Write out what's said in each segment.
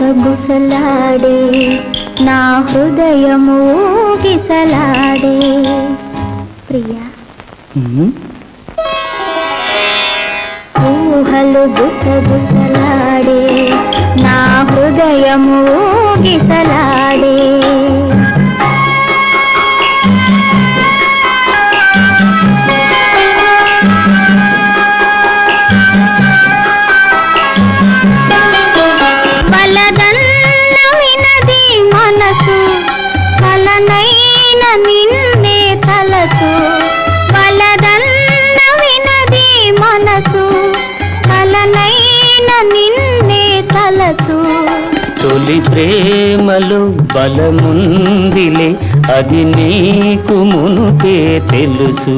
గుసగుసలాడే నా హృదయము ఊగిసలాడే ప్రియా ఊహలు గుసగుసలాడే నా హృదయము ఊగిసలాడే కలనైన నిన్నే తలచు వలదన్న వినది మనసు కలనైన నిన్నే తలచు తొలి ప్రేమలో బలముందిలే అది నీకు మునుపే తెలుసు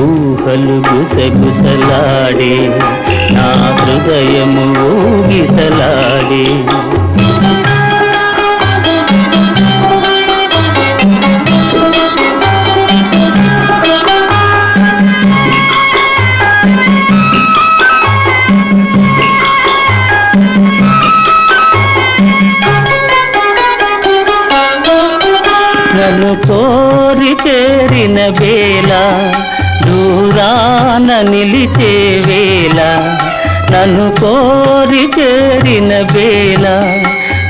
ఊహలు గుసగుసలాడే నా హృదయము ఊగిసలాడే నన్ను కోరి చేరిన వేళ దూరాన నిలిచే వేళ నన్ను కోరి చేరిన వేళ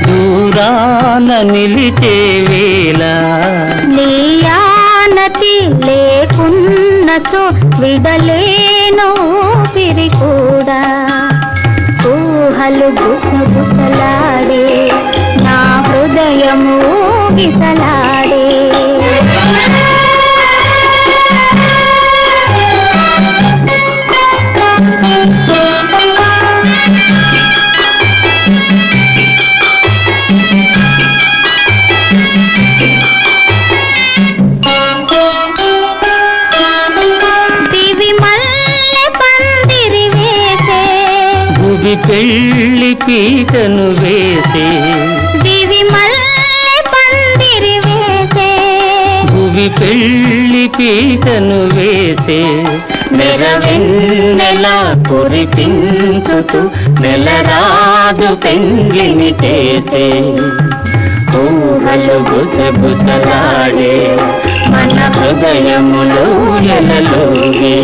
దూరాన నిలిచే వేళ నీయానతి లేకున్నచో విడలేను ఊపిరి కూడా ఊహలు గుసగుసలాడే నా హృదయము ఊగిసలాడే దివి మల్లె పందిరి వేసే భువి పెళ్లి పీటను వేసే దివి మల్లె పందిరి వేసే భువి పెళ్లి పీటను వేసే నెరవెన్నెలా కురిపించుతూ నెలరాజు పెంగిని చేసే ఊహలు గుసగుసలాడే మన హృదయములో ఎలలోగే